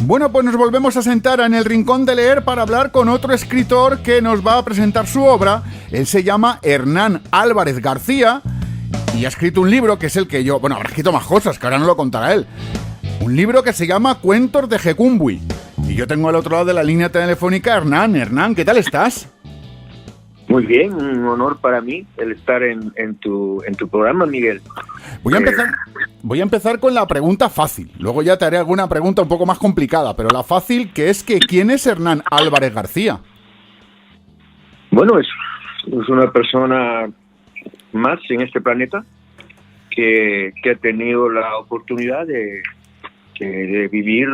Bueno, pues nos volvemos a sentar en el Rincón de Leer para hablar con otro escritor que nos va a presentar su obra. Él se llama Hernán Álvarez García y ha escrito un libro que es el que yo... Bueno, habrá escrito más cosas, que ahora no lo contará él. Un libro que se llama Cuentos de Jecumbi. Y yo tengo al otro lado de la línea telefónica a Hernán. Hernán, ¿qué tal estás? Muy bien, un honor para mí el estar en tu programa, Miguel. Voy a empezar con la pregunta fácil. Luego ya te haré alguna pregunta un poco más complicada, pero la fácil, que es que ¿quién es Hernán Álvarez García? Bueno, es una persona más en este planeta que ha tenido la oportunidad de vivir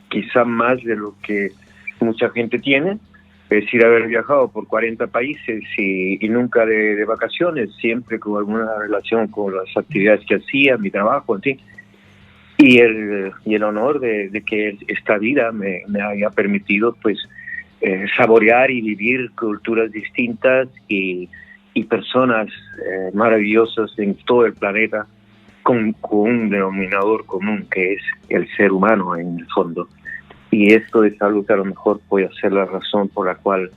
quizá más de lo que mucha gente tiene. Es decir, haber viajado por 40 países y nunca de vacaciones, siempre con alguna relación con las actividades que hacía, mi trabajo, en fin. Y el honor de que esta vida me haya permitido pues saborear y vivir culturas distintas y personas maravillosas en todo el planeta con un denominador común que es el ser humano en el fondo. Y esto es algo que a lo mejor puede ser la razón por la cual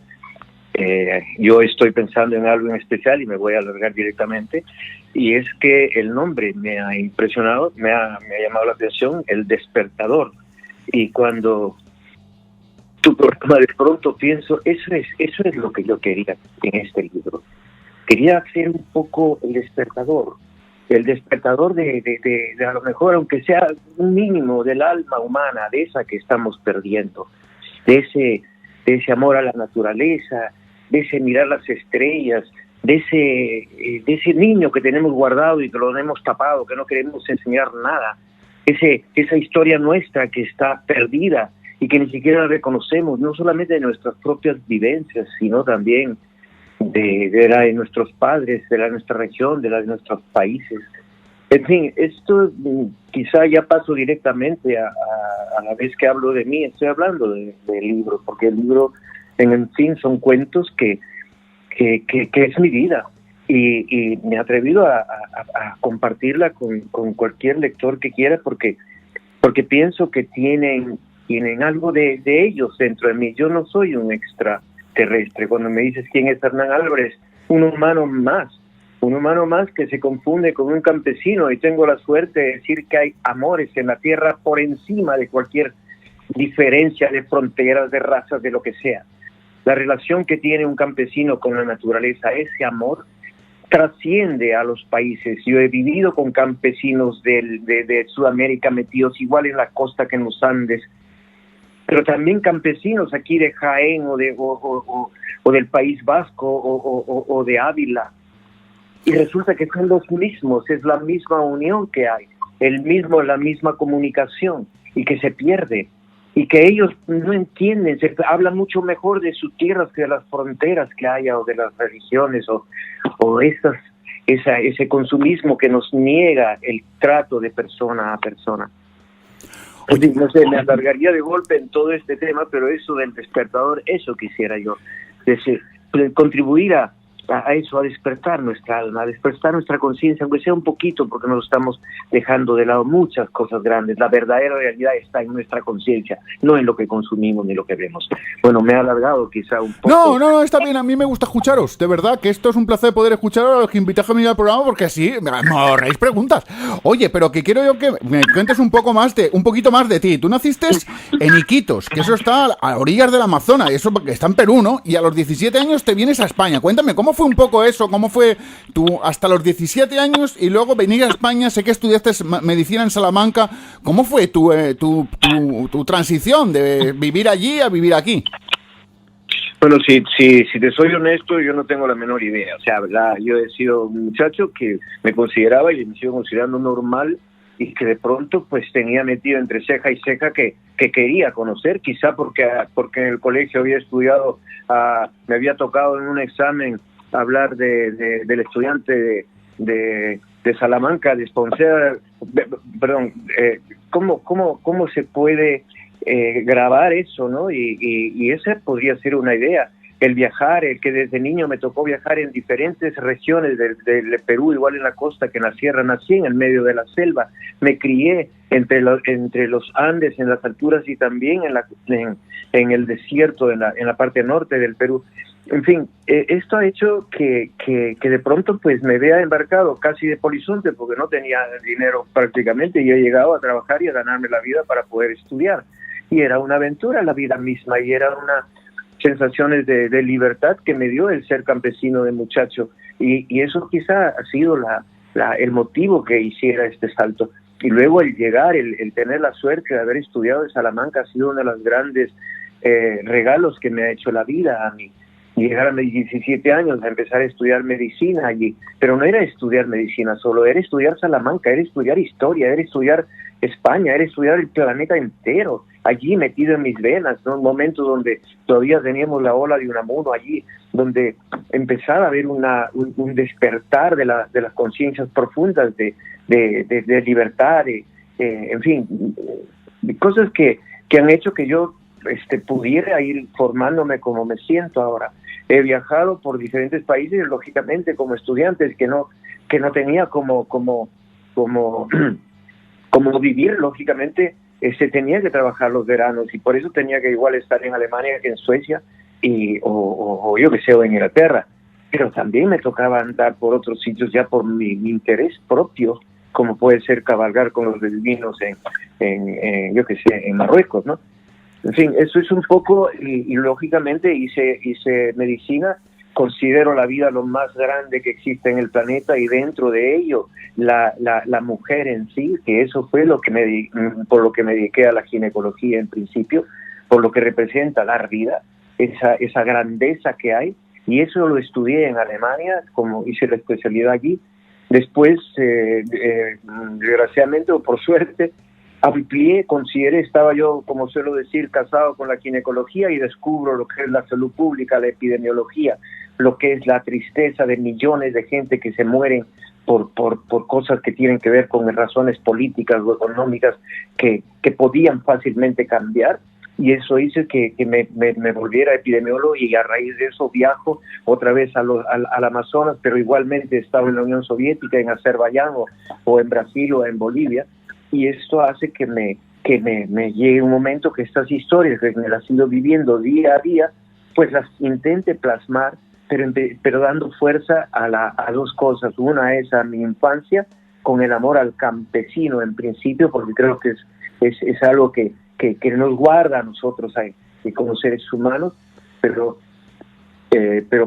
yo estoy pensando en algo en especial y me voy a alargar directamente. Y es que el nombre me ha impresionado, me ha llamado la atención, El Despertador. Y cuando tu programa de pronto pienso, eso es lo que yo quería en este libro. Quería hacer un poco el despertador de a lo mejor, aunque sea un mínimo del alma humana, de esa que estamos perdiendo, de ese amor a la naturaleza, de ese mirar las estrellas, de ese niño que tenemos guardado y que lo hemos tapado, que no queremos enseñar nada, esa historia nuestra que está perdida y que ni siquiera reconocemos, no solamente de nuestras propias vivencias, sino también de la de nuestros padres, de la de nuestra región, de la de nuestros países. En fin, esto quizá ya paso directamente a la vez que hablo de mí, estoy hablando del libro, porque el libro, en fin, son cuentos que es mi vida. Y me he atrevido a compartirla con cualquier lector que quiera, porque pienso que tienen algo de ellos dentro de mí. Yo no soy un extraterrestre. Cuando me dices quién es Hernán Álvarez, un humano más que se confunde con un campesino, y tengo la suerte de decir que hay amores en la tierra por encima de cualquier diferencia de fronteras, de razas, de lo que sea. La relación que tiene un campesino con la naturaleza, ese amor, trasciende a los países. Yo he vivido con campesinos de Sudamérica metidos igual en la costa que en los Andes, pero también campesinos aquí de Jaén o del País Vasco o de Ávila. Y resulta que son los mismos, es la misma unión que hay, la misma comunicación, y que se pierde. Y que ellos no entienden, se habla mucho mejor de sus tierras que de las fronteras que haya, o de las religiones, o ese consumismo que nos niega el trato de persona a persona. Oye, no sé, me alargaría de golpe en todo este tema, pero eso del despertador, eso quisiera yo, contribuir a eso, a despertar nuestra alma, a despertar nuestra conciencia, aunque sea un poquito, porque nos estamos dejando de lado muchas cosas grandes. La verdadera realidad está en nuestra conciencia, no en lo que consumimos ni lo que vemos. Bueno, me he alargado quizá un poco. No, está bien, a mí me gusta escucharos, de verdad, que esto es un placer poder escucharos a los que invitáis a venir al programa, porque así me ahorráis preguntas. Oye, pero que quiero yo que me cuentes un poquito más de ti. Tú naciste en Iquitos, que eso está a orillas del Amazonas, y eso está en Perú, ¿no? Y a los 17 años te vienes a España. Cuéntame, ¿cómo fue un poco eso? ¿Cómo fue tú hasta los 17 años y luego venir a España? Sé que estudiaste medicina en Salamanca. ¿Cómo fue tu transición de vivir allí a vivir aquí? Bueno, si te soy honesto, yo no tengo la menor idea. O sea, ¿verdad? Yo he sido un muchacho que me consideraba y me sigo considerando normal, y que de pronto pues tenía metido entre ceja y ceja que quería conocer, quizá porque en el colegio había estudiado, me había tocado en un examen hablar del estudiante de Salamanca, de Esponceda, perdón, cómo se puede grabar eso, ¿no? Y esa podría ser una idea. el viajar, el que desde niño me tocó viajar en diferentes regiones del Perú, igual en la costa que en la sierra. Nací en el medio de la selva, me crié entre los Andes, en las alturas, y también en el desierto, en la parte norte del Perú. En fin, esto ha hecho que de pronto pues me vea embarcado casi de polizonte, porque no tenía dinero prácticamente, y he llegado a trabajar y a ganarme la vida para poder estudiar. Y era una aventura la vida misma, y era una sensaciones de libertad que me dio el ser campesino de muchacho, y eso quizá ha sido el motivo que hiciera este salto. Y luego el llegar, el tener la suerte de haber estudiado en Salamanca ha sido uno de los grandes regalos que me ha hecho la vida a mí. Llegar a mis 17 años a empezar a estudiar medicina allí, pero no era estudiar medicina solo, era estudiar Salamanca, era estudiar historia, era estudiar España, era estudiar el planeta entero, allí metido en mis venas, ¿no? Un momento donde todavía teníamos la ola de Unamuno allí, donde empezaba a haber un despertar de las conciencias profundas de libertad, en fin, de cosas que han hecho que yo pudiera ir formándome como me siento ahora. He viajado por diferentes países, lógicamente como estudiantes que no tenía como vivir, lógicamente se tenía que trabajar los veranos, y por eso tenía que igual estar en Alemania que en Suecia, o yo que sé, o en Inglaterra, pero también me tocaba andar por otros sitios ya por mi interés propio, como puede ser cabalgar con los beduinos en yo que sé, en Marruecos, ¿no? En fin, eso es un poco, y lógicamente hice medicina. Considero la vida lo más grande que existe en el planeta, y dentro de ello la mujer en sí, que eso fue por lo que me dediqué a la ginecología en principio, por lo que representa dar vida, esa grandeza que hay, y eso lo estudié en Alemania, como hice la especialidad allí. Después, desgraciadamente o por suerte, consideré, estaba yo, como suelo decir, casado con la ginecología, y descubro lo que es la salud pública, la epidemiología, lo que es la tristeza de millones de gente que se mueren por cosas que tienen que ver con razones políticas o económicas que podían fácilmente cambiar, y eso hizo que me volviera epidemiólogo, y a raíz de eso viajo otra vez al Amazonas, pero igualmente he estado en la Unión Soviética, en Azerbaiyán o en Brasil o en Bolivia. Y esto hace que me llegue un momento que estas historias que me las he ido viviendo día a día, pues las intente plasmar, pero dando fuerza a dos cosas. Una es a mi infancia, con el amor al campesino en principio, porque creo que es algo que nos guarda a nosotros como seres humanos, pero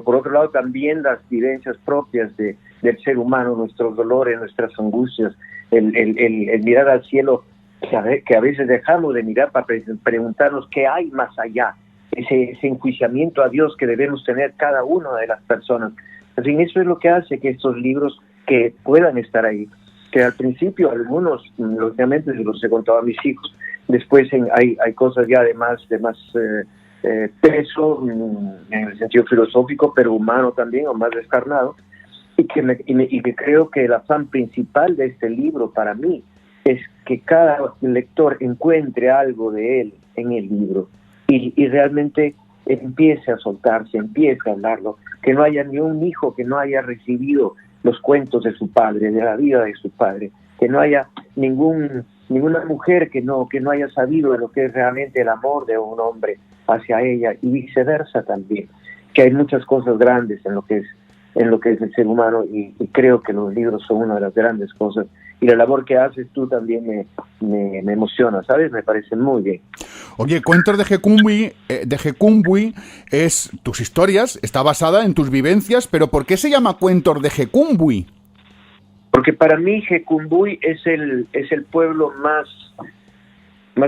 por otro lado también las vivencias propias del ser humano, nuestros dolores, nuestras angustias, el mirar al cielo, que a veces dejamos de mirar para preguntarnos qué hay más allá, ese enjuiciamiento a Dios que debemos tener cada una de las personas. En fin, eso es lo que hace que estos libros que puedan estar ahí, que al principio algunos, lógicamente, se los he contado a mis hijos, después hay cosas ya de más peso, en el sentido filosófico, pero humano también, o más descarnado, y que creo que el afán principal de este libro para mí es que cada lector encuentre algo de él en el libro, y realmente empiece a soltarse, empiece a hablarlo, que no haya ni un hijo que no haya recibido los cuentos de su padre, de la vida de su padre, que no haya ninguna mujer que no haya sabido de lo que es realmente el amor de un hombre hacia ella, y viceversa también, que hay muchas cosas grandes en lo que es el ser humano, y creo que los libros son una de las grandes cosas, y la labor que haces tú también me emociona, ¿sabes? Me parece muy bien. Oye, Cuentos de Gecumbe es tus historias, está basada en tus vivencias, pero ¿por qué se llama Cuentos de Gecumbe? Porque para mí Gecumbe es el pueblo más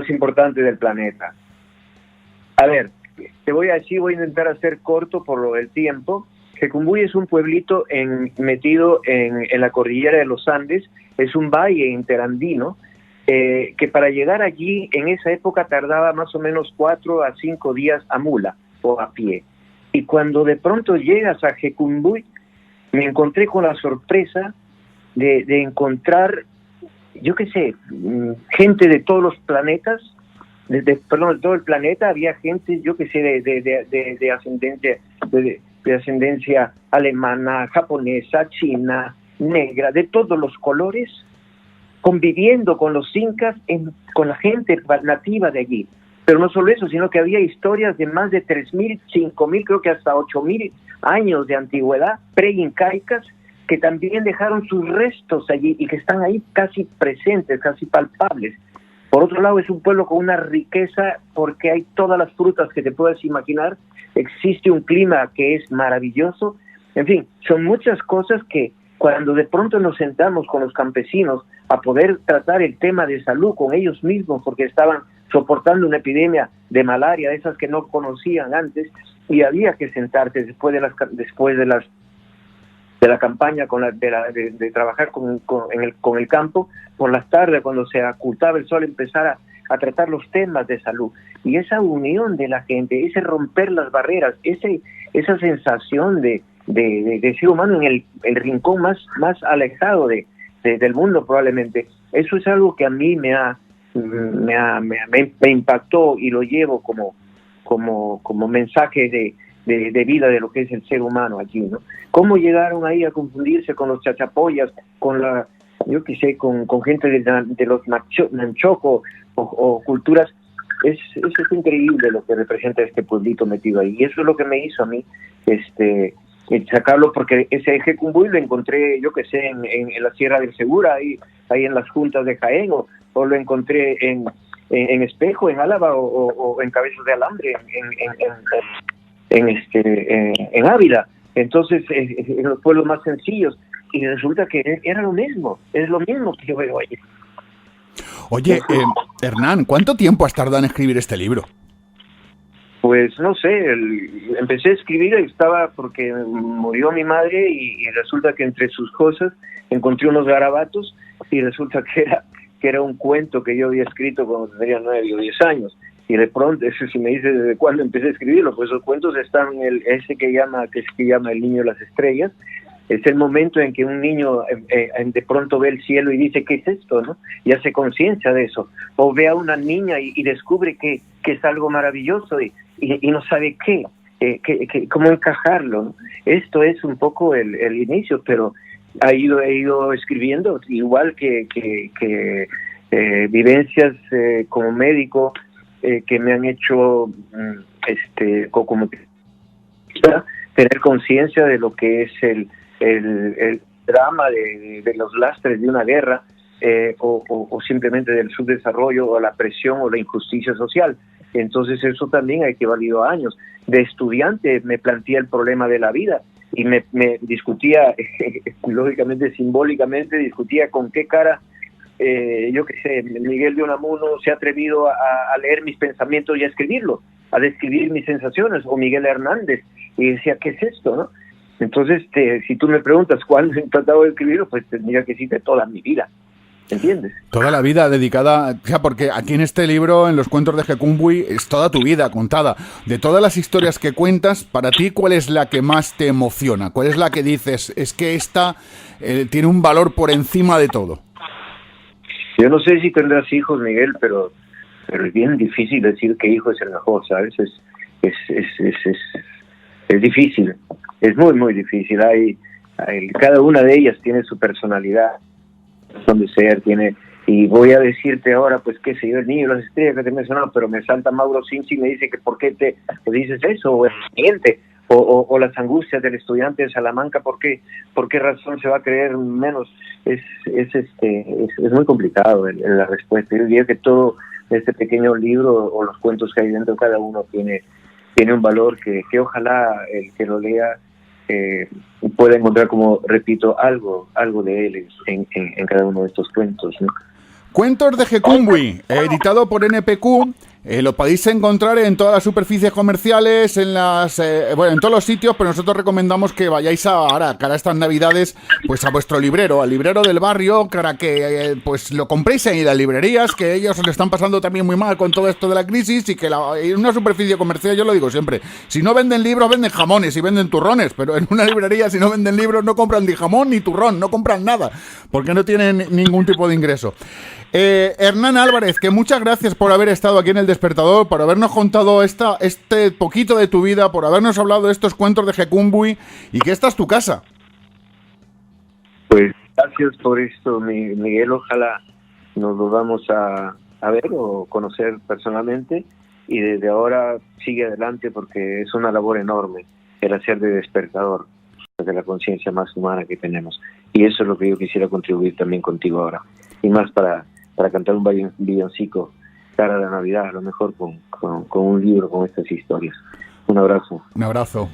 importante del planeta. A ver, te voy a intentar hacer corto por lo del tiempo. Gecumbe es un pueblito metido en la cordillera de los Andes, es un valle interandino, que para llegar allí en esa época tardaba más o menos 4 a 5 días a mula o a pie. Y cuando de pronto llegas a Gecumbe, me encontré con la sorpresa de encontrar, yo qué sé, gente de todos los planetas, de todo el planeta. Había gente, yo qué sé, de ascendencia de ascendencia alemana, japonesa, china, negra, de todos los colores, conviviendo con los incas, con la gente nativa de allí. Pero no solo eso, sino que había historias de más de 3.000, 5.000, creo que hasta 8.000 años de antigüedad, pre-incaicas, que también dejaron sus restos allí y que están ahí casi presentes, casi palpables. Por otro lado, es un pueblo con una riqueza porque hay todas las frutas que te puedas imaginar, existe un clima que es maravilloso, en fin, son muchas cosas que cuando de pronto nos sentamos con los campesinos a poder tratar el tema de salud con ellos mismos, porque estaban soportando una epidemia de malaria, esas que no conocían antes, y había que sentarse después de la campaña de trabajar con el campo, por las tardes cuando se ocultaba el sol, empezar a tratar los temas de salud. Y esa unión de la gente, ese romper las barreras, esa sensación de ser humano en el rincón más alejado del mundo probablemente, eso es algo que a mí me impactó y lo llevo como mensaje de vida de lo que es el ser humano aquí, ¿no? ¿Cómo llegaron ahí a confundirse con los chachapoyas, con con gente de los manchoco o culturas? Es increíble lo que representa este pueblito metido ahí, y eso es lo que me hizo a mí sacarlo, porque ese eje Cumbuy lo encontré, en la Sierra del Segura, ahí en las juntas de Jaén, o lo encontré en Espejo, en Álava, o en Cabezas de Alambre, en Ávila. Entonces, en los pueblos más sencillos, y resulta que era lo mismo, es lo mismo que yo veo ahí. Oye, Hernán, ¿cuánto tiempo has tardado en escribir este libro? Pues no sé, empecé a escribir porque murió mi madre y resulta que entre sus cosas encontré unos garabatos y resulta que era un cuento que yo había escrito cuando tenía 9 o 10 años. Y de pronto, si me dice desde cuándo empecé a escribirlo, pues los cuentos están en ese que se llama El niño de las estrellas. Es el momento en que un niño de pronto ve el cielo y dice, ¿qué es esto?, ¿no? Y hace conciencia de eso. O ve a una niña y descubre que es algo maravilloso y no sabe cómo encajarlo, ¿no? Esto es un poco el inicio, pero he ido escribiendo, igual que vivencias como médico que me han hecho como tener conciencia de lo que es el drama de los lastres de una guerra, o simplemente del subdesarrollo o la presión o la injusticia social. Entonces eso también ha equivalido a años. De estudiante me planteé el problema de la vida y me discutía, lógicamente, simbólicamente, discutía con qué cara, Miguel de Unamuno se ha atrevido a leer mis pensamientos y a escribirlo, a describir mis sensaciones, o Miguel Hernández, y decía, ¿qué es esto, no? Entonces, si tú me preguntas cuándo he tratado de escribirlo, pues tendría que decirte toda mi vida, ¿entiendes? Toda la vida dedicada, o sea, porque aquí en este libro, en los cuentos de Jecumbuy, es toda tu vida contada. De todas las historias que cuentas, para ti, ¿cuál es la que más te emociona? ¿Cuál es la que dices, es que esta tiene un valor por encima de todo? Yo no sé si tendrás hijos, Miguel, pero es bien difícil decir qué hijo es el mejor, ¿sabes? Es difícil, es muy, muy difícil. Cada una de ellas tiene su personalidad, razón de ser, y voy a decirte ahora, pues qué sé yo, el niño de las estrellas que te he mencionado, pero me salta Mauro Sinchi y me dice que por qué te dices eso, o el siguiente, o las angustias del estudiante de Salamanca, ¿por qué razón se va a creer menos? Es muy complicado la respuesta. Yo diría que todo este pequeño libro o los cuentos que hay dentro, cada uno tiene un valor que ojalá el que lo lea pueda encontrar, como repito, algo de él en cada uno de estos cuentos, ¿no? Cuentos de Jecumbuy, editado por NPQ. Lo podéis encontrar en todas las superficies comerciales, en todos los sitios, pero nosotros recomendamos que vayáis cara a estas navidades, pues a vuestro librero, al librero del barrio, para que pues lo compréis en las librerías, que ellos se lo están pasando también muy mal con todo esto de la crisis, y que en una superficie comercial, yo lo digo siempre, si no venden libros, venden jamones y venden turrones, pero en una librería, si no venden libros, no compran ni jamón ni turrón, no compran nada, porque no tienen ningún tipo de ingreso. Hernán Álvarez, que muchas gracias por haber estado aquí en el Despertador, por habernos contado este poquito de tu vida, por habernos hablado de estos cuentos de Hecumbi, y que esta es tu casa. Pues gracias por esto, Miguel. Ojalá nos volvamos a ver o conocer personalmente, y desde ahora sigue adelante, porque es una labor enorme el hacer de despertador de la conciencia más humana que tenemos, y eso es lo que yo quisiera contribuir también contigo ahora, y más para cantar un villancico cara a la Navidad, a lo mejor con un libro con estas historias. Un abrazo. Un abrazo.